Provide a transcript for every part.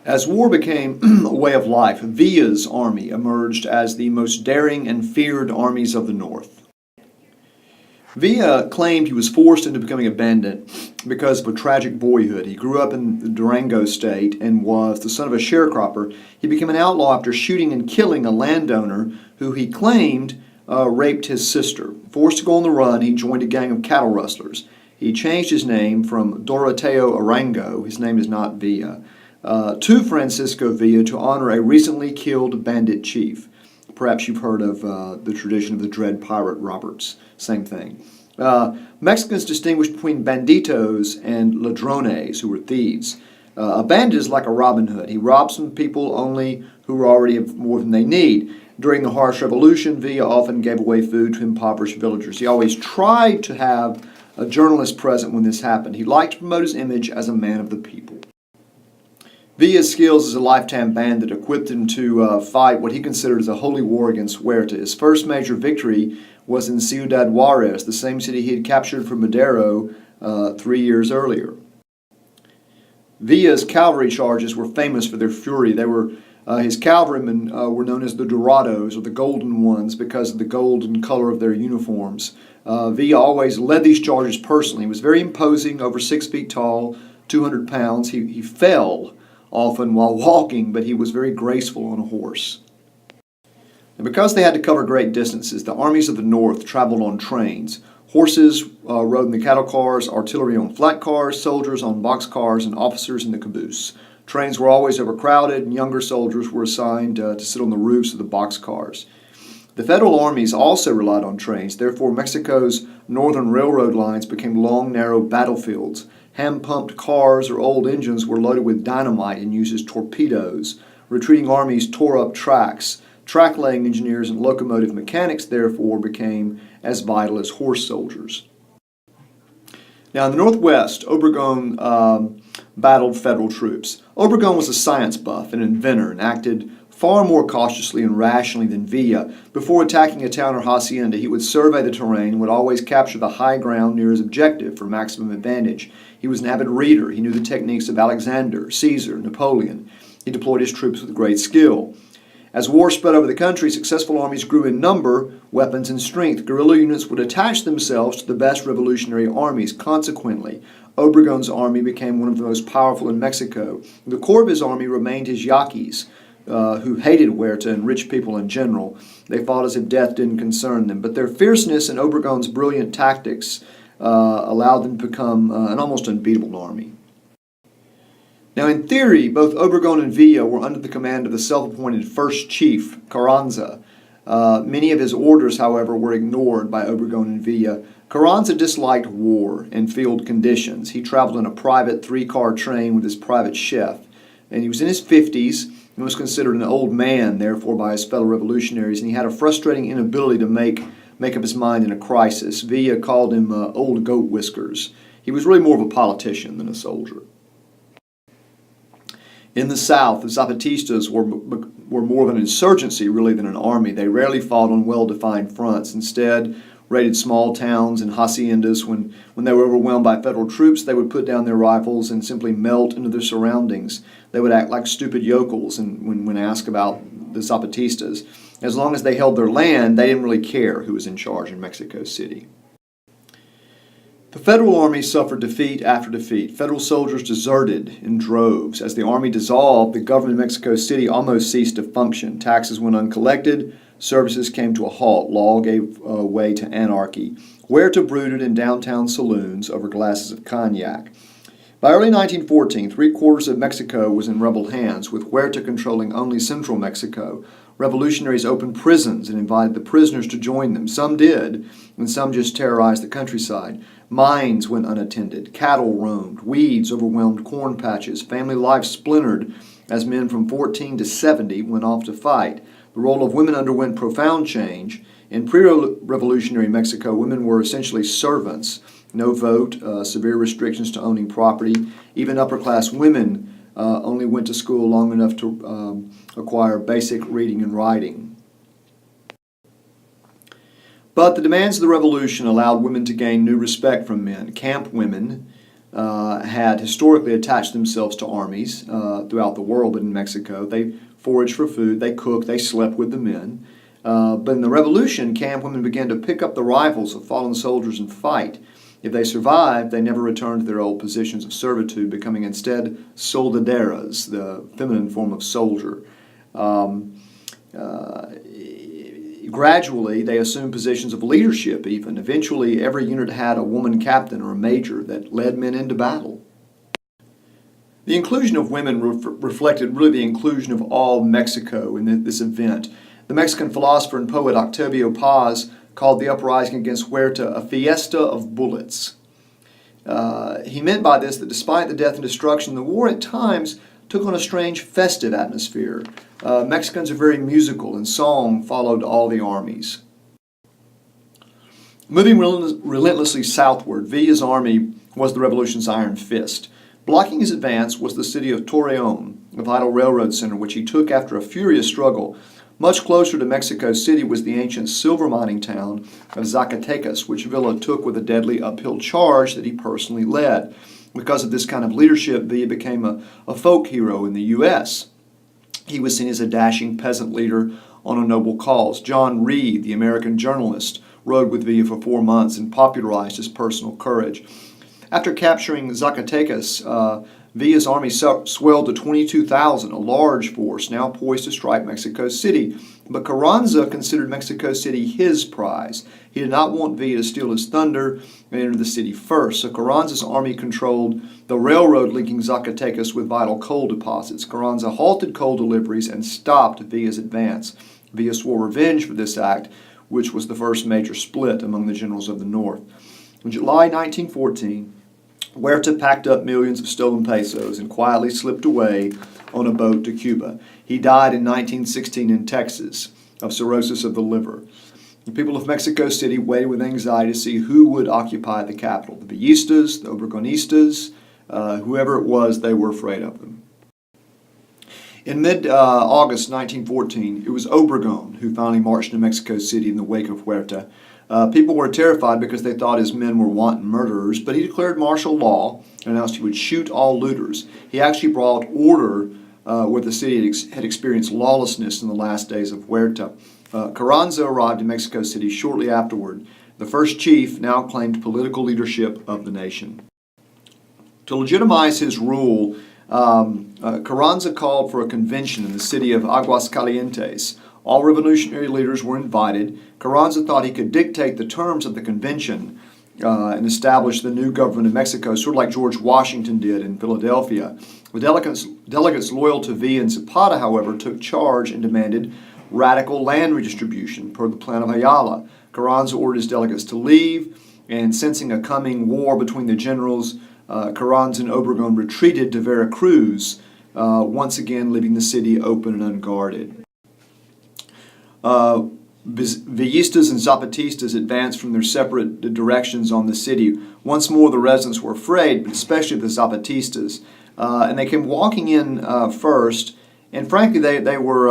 As war became a way of life, Villa's army emerged as the most daring and feared armies of the North. Villa claimed he was forced into becoming a bandit because of a tragic boyhood. He grew up in the Durango state and was the son of a sharecropper. He became an outlaw after shooting and killing a landowner who he claimed raped his sister. Forced to go on the run, he joined a gang of cattle rustlers. He changed his name from Doroteo Arango, his name is not Villa, to Francisco Villa to honor a recently killed bandit chief. Perhaps you've heard of the tradition of the Dread Pirate Roberts. Same thing. Mexicans distinguish between banditos and ladrones, who were thieves. A bandit is like a Robin Hood. He robs from people only who already have more than they need. During the harsh revolution, Villa often gave away food to impoverished villagers. He always tried to have a journalist present when this happened. He liked to promote his image as a man of the people. Villa's skills as a lifetime bandit equipped him to fight what he considered as a holy war against Huerta. His first major victory was in Ciudad Juarez, the same city he had captured from Madero 3 years earlier. Villa's cavalry charges were famous for their fury. His cavalrymen were known as the Dorados, or the Golden Ones, because of the golden color of their uniforms. Villa always led these charges personally. He was very imposing, over 6 feet tall, 200 pounds. He fell often while walking, but he was very graceful on a horse. And because they had to cover great distances, the armies of the North traveled on trains. Horses rode in the cattle cars, artillery on flat cars, soldiers on box cars, and officers in the caboose. Trains were always overcrowded, and younger soldiers were assigned to sit on the roofs of the box cars. The federal armies also relied on trains. Therefore, Mexico's northern railroad lines became long, narrow battlefields. Hand-pumped cars or old engines were loaded with dynamite and used as torpedoes. Retreating armies tore up tracks. Track-laying engineers and locomotive mechanics, therefore, became as vital as horse soldiers. Now, in the Northwest, Obregon battled federal troops. Obregon was a science buff and inventor and acted far more cautiously and rationally than Villa. Before attacking a town or hacienda, he would survey the terrain and would always capture the high ground near his objective for maximum advantage. He was an avid reader. He knew the techniques of Alexander, Caesar, Napoleon. He deployed his troops with great skill. As war spread over the country, successful armies grew in number, weapons, and strength. Guerrilla units would attach themselves to the best revolutionary armies. Consequently, Obregon's army became one of the most powerful in Mexico. The core of his army remained his Yaquis, who hated Huerta and rich people in general. They fought as if death didn't concern them. But their fierceness and Obregon's brilliant tactics allowed them to become an almost unbeatable army. Now, in theory, both Obregon and Villa were under the command of the self-appointed first chief, Carranza. Many of his orders, however, were ignored by Obregon and Villa. Carranza disliked war and field conditions. He traveled in a private 3-car train with his private chef. And he was in his 50s and was considered an old man, therefore, by his fellow revolutionaries. And he had a frustrating inability to make up his mind in a crisis. Villa called him old goat whiskers. He was really more of a politician than a soldier. In the South, the Zapatistas were more of an insurgency, really, than an army. They rarely fought on well-defined fronts. Instead, raided small towns and haciendas. When they were overwhelmed by federal troops, they would put down their rifles and simply melt into their surroundings. They would act like stupid yokels when asked about the Zapatistas. As long as they held their land, they didn't really care who was in charge in Mexico City. The federal army suffered defeat after defeat. Federal soldiers deserted in droves. As the army dissolved, the government of Mexico City almost ceased to function. Taxes went uncollected. Services came to a halt. Law gave way to anarchy. Huerta brooded in downtown saloons over glasses of cognac. By early 1914, 3/4 of Mexico was in rebel hands, with Huerta controlling only central Mexico. Revolutionaries opened prisons and invited the prisoners to join them. Some did, and some just terrorized the countryside. Mines went unattended. Cattle roamed. Weeds overwhelmed corn patches. Family life splintered as men from 14 to 70 went off to fight. The role of women underwent profound change. In pre-revolutionary Mexico, women were essentially servants. No vote, severe restrictions to owning property. Even upper-class women only went to school long enough to acquire basic reading and writing. But the demands of the revolution allowed women to gain new respect from men. Camp women had historically attached themselves to armies throughout the world, but in Mexico. They foraged for food, they cooked, they slept with the men. But in the Revolution, camp women began to pick up the rifles of fallen soldiers and fight. If they survived, they never returned to their old positions of servitude, becoming instead soldaderas, the feminine form of soldier. Gradually, they assumed positions of leadership even. Eventually, every unit had a woman captain or a major that led men into battle. The inclusion of women reflected really the inclusion of all Mexico in this event. The Mexican philosopher and poet Octavio Paz called the uprising against Huerta a fiesta of bullets. He meant by this that despite the death and destruction, the war at times took on a strange festive atmosphere. Mexicans are very musical, and song followed all the armies. Moving relentlessly southward, Villa's army was the revolution's iron fist. Blocking his advance was the city of Torreon, a vital railroad center which he took after a furious struggle. Much closer to Mexico City was the ancient silver mining town of Zacatecas, which Villa took with a deadly uphill charge that he personally led. Because of this kind of leadership, Villa became a folk hero in the U.S. He was seen as a dashing peasant leader on a noble cause. John Reed, the American journalist, rode with Villa for 4 months and popularized his personal courage. After capturing Zacatecas, Villa's army swelled to 22,000, a large force now poised to strike Mexico City. But Carranza considered Mexico City his prize. He did not want Villa to steal his thunder and enter the city first. So Carranza's army controlled the railroad linking Zacatecas with vital coal deposits. Carranza halted coal deliveries and stopped Villa's advance. Villa swore revenge for this act, which was the first major split among the generals of the North. In July 1914, Huerta packed up millions of stolen pesos and quietly slipped away on a boat to Cuba. He died in 1916 in Texas of cirrhosis of the liver. The people of Mexico City waited with anxiety to see who would occupy the capital. The Villistas, the Obregonistas, whoever it was, they were afraid of them. In mid-August 1914, it was Obregon who finally marched to Mexico City in the wake of Huerta. People were terrified because they thought his men were wanton murderers, but he declared martial law and announced he would shoot all looters. He actually brought order where the city had experienced lawlessness in the last days of Huerta. Carranza arrived in Mexico City shortly afterward. The first chief now claimed political leadership of the nation. To legitimize his rule, Carranza called for a convention in the city of Aguascalientes. All revolutionary leaders were invited. Carranza thought he could dictate the terms of the convention and establish the new government of Mexico, sort of like George Washington did in Philadelphia. The delegates loyal to Villa and Zapata, however, took charge and demanded radical land redistribution per the plan of Ayala. Carranza ordered his delegates to leave, and sensing a coming war between the generals, Carranza and Obregon retreated to Veracruz, once again leaving the city open and unguarded. Villistas and Zapatistas advanced from their separate directions on the city. Once more the residents were afraid, but especially the Zapatistas. And they came walking in first, and frankly they were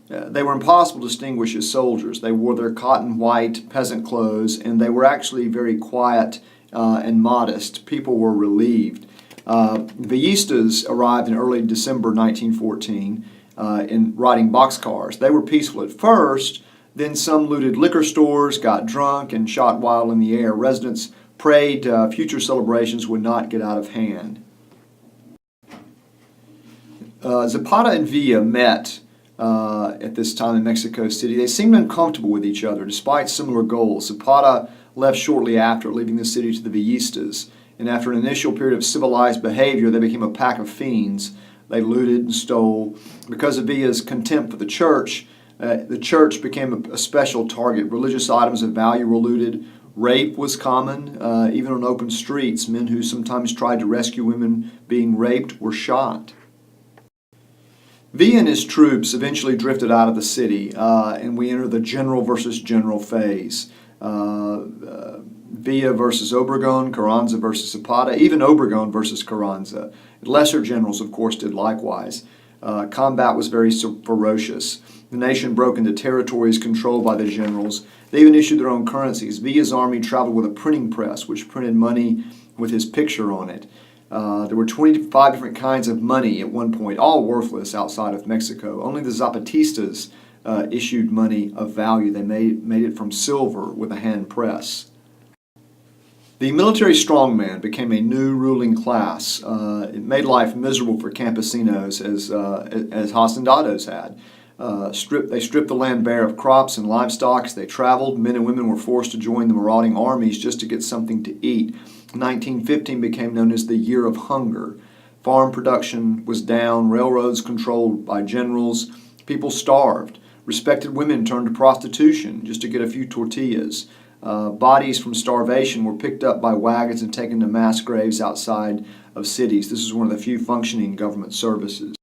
impossible to distinguish as soldiers. They wore their cotton white peasant clothes, and they were actually very quiet and modest. People were relieved. Villistas arrived in early December 1914 in riding boxcars. They were peaceful at first, then some looted liquor stores, got drunk, and shot wild in the air. Residents prayed future celebrations would not get out of hand. Zapata and Villa met at this time in Mexico City. They seemed uncomfortable with each other despite similar goals. Zapata left shortly after, leaving the city to the Villistas. And after an initial period of civilized behavior, they became a pack of fiends. They looted and stole. Because of Villa's contempt for the church became a special target. Religious items of value were looted. Rape was common, even on open streets. Men who sometimes tried to rescue women being raped were shot. Villa and his troops eventually drifted out of the city, and we enter the general versus general phase. Villa versus Obregon, Carranza versus Zapata, even Obregon versus Carranza. Lesser generals, of course, did likewise. Combat was very ferocious. The nation broke into territories controlled by the generals. They even issued their own currencies. Villa's army traveled with a printing press, which printed money with his picture on it. There were 25 different kinds of money at one point, all worthless outside of Mexico. Only the Zapatistas issued money of value. They made it from silver with a hand press. The military strongman became a new ruling class. It made life miserable for campesinos, as hacendados had. They stripped the land bare of crops and livestock. As they traveled, men and women were forced to join the marauding armies just to get something to eat. 1915 became known as the Year of Hunger. Farm production was down, railroads controlled by generals, people starved. Respected women turned to prostitution just to get a few tortillas. Bodies from starvation were picked up by wagons and taken to mass graves outside of cities. This is one of the few functioning government services.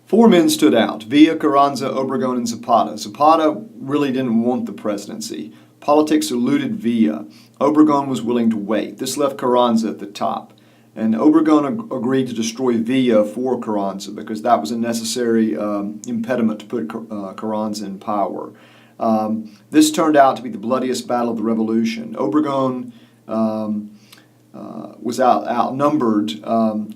Four men stood out: Villa, Carranza, Obregon, and Zapata. Zapata really didn't want the presidency. Politics eluded Villa. Obregon was willing to wait. This left Carranza at the top. And Obregon agreed to destroy Villa for Carranza because that was a necessary impediment to put Carranza in power. This turned out to be the bloodiest battle of the Revolution. Obregon was outnumbered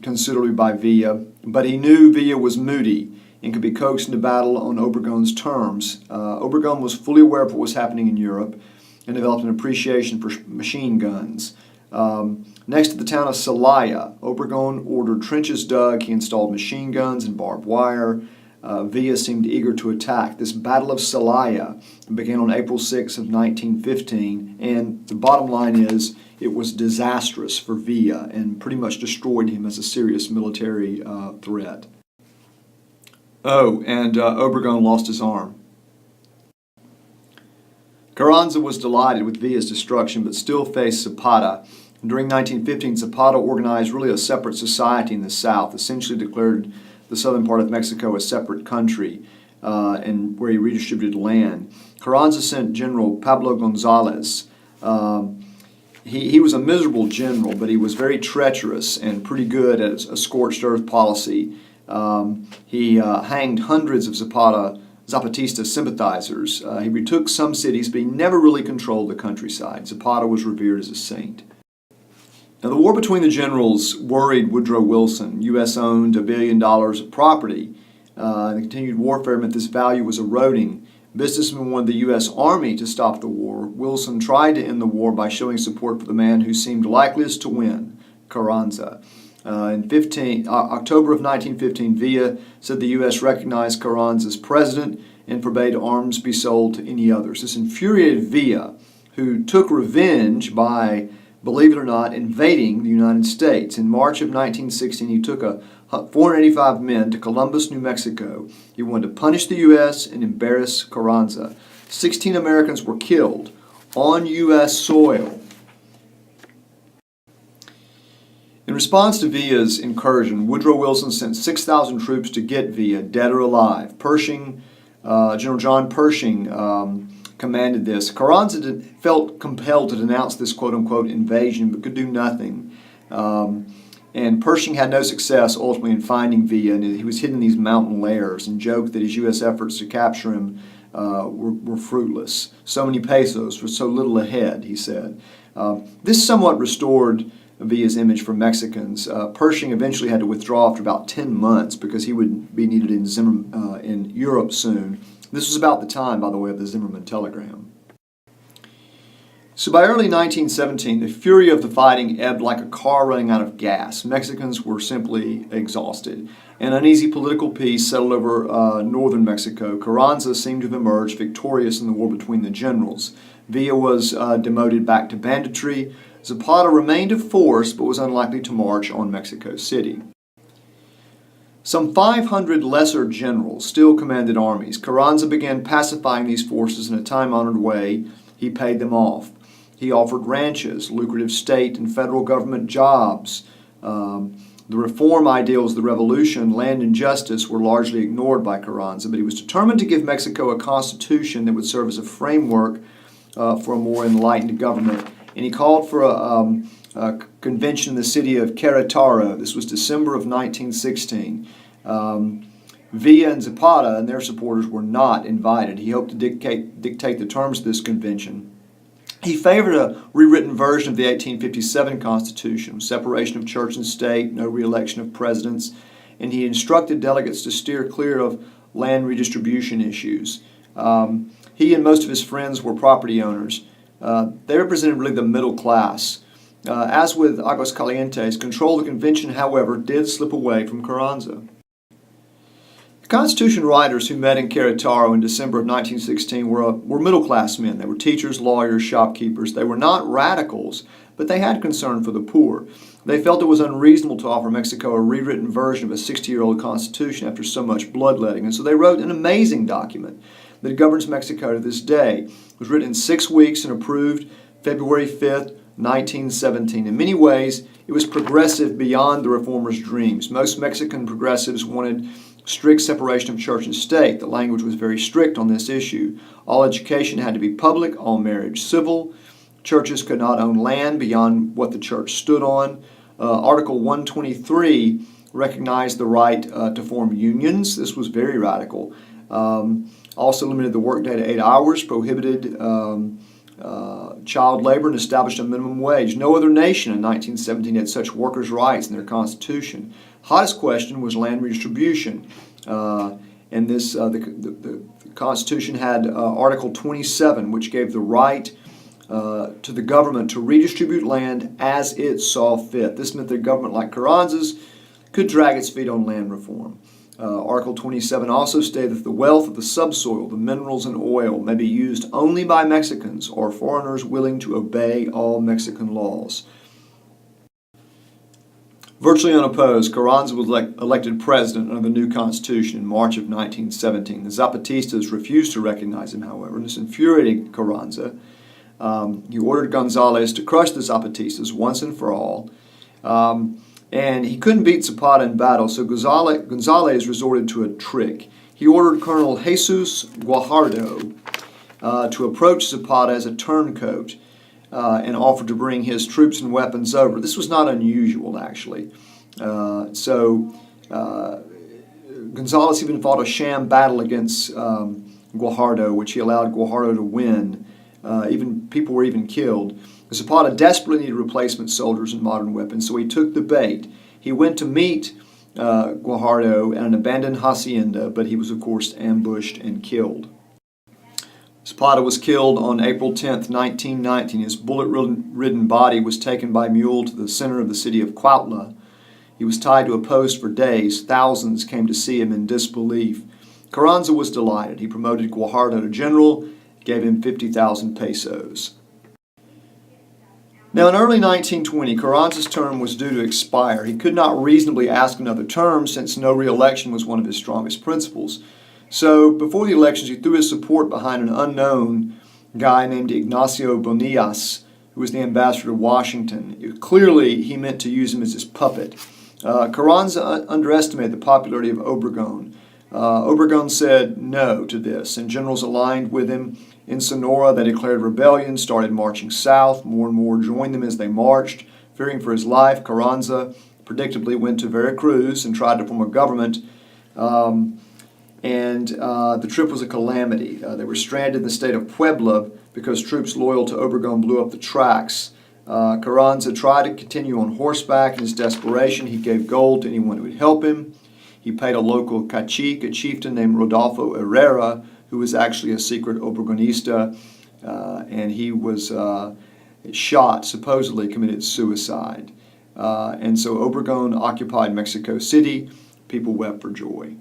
considerably by Villa, but he knew Villa was moody and could be coaxed into battle on Obregon's terms. Obregon was fully aware of what was happening in Europe and developed an appreciation for machine guns. Next to the town of Celaya, Obregon ordered trenches dug. He installed machine guns and barbed wire. Villa seemed eager to attack. This Battle of Celaya began on April 6 of 1915, and the bottom line is it was disastrous for Villa and pretty much destroyed him as a serious military threat. Oh, and Obregon lost his arm. Carranza was delighted with Villa's destruction, but still faced Zapata. During 1915, Zapata organized really a separate society in the South, essentially declared the southern part of Mexico a separate country, and where he redistributed land. Carranza sent General Pablo Gonzalez. He was a miserable general, but he was very treacherous and pretty good at a scorched earth policy. He hanged hundreds of Zapatista sympathizers. He retook some cities, but he never really controlled the countryside. Zapata was revered as a saint. Now, the war between the generals worried Woodrow Wilson. U.S. owned $1 billion of property. The continued warfare meant this value was eroding. Businessmen wanted the U.S. Army to stop the war. Wilson tried to end the war by showing support for the man who seemed likeliest to win, Carranza. In October of 1915, Villa said the U.S. recognized Carranza as president and forbade arms be sold to any others. This infuriated Villa, who took revenge by, believe it or not, invading the United States. In March of 1916, he took 485 men to Columbus, New Mexico. He wanted to punish the U.S. and embarrass Carranza. 16 Americans were killed on U.S. soil. In response to Villa's incursion, Woodrow Wilson sent 6,000 troops to get Villa, dead or alive. General John Pershing commanded this. Carranza felt compelled to denounce this quote-unquote invasion, but could do nothing. And Pershing had no success ultimately in finding Villa, and he was hidden in these mountain lairs, and joked that his U.S. efforts to capture him were fruitless. So many pesos for so little a head, he said. This somewhat restored Villa's image for Mexicans. Pershing eventually had to withdraw after about 10 months because he would be needed in Europe soon. This was about the time, by the way, of the Zimmerman telegram. So by early 1917, the fury of the fighting ebbed like a car running out of gas. Mexicans were simply exhausted. An uneasy political peace settled over northern Mexico. Carranza seemed to have emerged victorious in the war between the generals. Villa was demoted back to banditry. Zapata remained a force, but was unlikely to march on Mexico City. Some 500 lesser generals still commanded armies. Carranza began pacifying these forces in a time-honored way. He paid them off. He offered ranches, lucrative state and federal government jobs. The reform ideals of the revolution, land and justice, were largely ignored by Carranza, but he was determined to give Mexico a constitution that would serve as a framework for a more enlightened government. And he called for a convention in the city of Querétaro. This was December of 1916. Villa and Zapata and their supporters were not invited. He hoped to dictate the terms of this convention. He favored a rewritten version of the 1857 Constitution, separation of church and state, no re-election of presidents, and he instructed delegates to steer clear of land redistribution issues. He and most of his friends were property owners. They represented really the middle class. As with Aguascalientes, control of the convention, however, did slip away from Carranza. The Constitution writers who met in Querétaro in December of 1916 were middle-class men. They were teachers, lawyers, shopkeepers. They were not radicals, but they had concern for the poor. They felt it was unreasonable to offer Mexico a rewritten version of a 60-year-old Constitution after so much bloodletting, and so they wrote an amazing document that governs Mexico to this day. It was written in 6 weeks and approved February 5th, 1917. In many ways, it was progressive beyond the reformers' dreams. Most Mexican progressives wanted strict separation of church and state. The language was very strict on this issue. All education had to be public, all marriage civil. Churches could not own land beyond what the church stood on. Article 123 recognized the right to form unions. This was very radical. Also limited the workday to 8 hours, prohibited child labor, and established a minimum wage. No other nation in 1917 had such workers' rights in their constitution. Hottest question was land redistribution. And this, the Constitution had Article 27, which gave the right to the government to redistribute land as it saw fit. This meant that a government like Carranza's could drag its feet on land reform. Article 27 also stated that the wealth of the subsoil, the minerals and oil, may be used only by Mexicans or foreigners willing to obey all Mexican laws. Virtually unopposed, Carranza was elected president under the new Constitution in March of 1917. The Zapatistas refused to recognize him, however, and this infuriated Carranza. He ordered Gonzalez to crush the Zapatistas once and for all. And he couldn't beat Zapata in battle, so Gonzalez resorted to a trick. He ordered Colonel Jesus Guajardo to approach Zapata as a turncoat and offered to bring his troops and weapons over. This was not unusual, actually. Gonzalez even fought a sham battle against Guajardo, which he allowed Guajardo to win. People were even killed. Zapata desperately needed replacement soldiers and modern weapons, so he took the bait. He went to meet Guajardo at an abandoned hacienda, but he was, of course, ambushed and killed. Zapata was killed on April 10, 1919. His bullet-ridden body was taken by mule to the center of the city of Cuautla. He was tied to a post for days. Thousands came to see him in disbelief. Carranza was delighted. He promoted Guajardo to general, gave him 50,000 pesos. Now, in early 1920, Carranza's term was due to expire. He could not reasonably ask another term since no re-election was one of his strongest principles. So, before the elections, he threw his support behind an unknown guy named Ignacio Bonillas, who was the ambassador to Washington. Clearly, he meant to use him as his puppet. Carranza underestimated the popularity of Obregon. Obregon said no to this, and generals aligned with him in Sonora, they declared rebellion, started marching south. More and more joined them as they marched. Fearing for his life, Carranza predictably went to Veracruz and tried to form a government. The trip was a calamity. They were stranded in the state of Puebla because troops loyal to Obregon blew up the tracks. Carranza tried to continue on horseback. In his desperation, he gave gold to anyone who would help him. He paid a local cacique, a chieftain named Rodolfo Herrera, who was actually a secret Obregonista, and he was shot, supposedly committed suicide. And so Obregon occupied Mexico City. People wept for joy.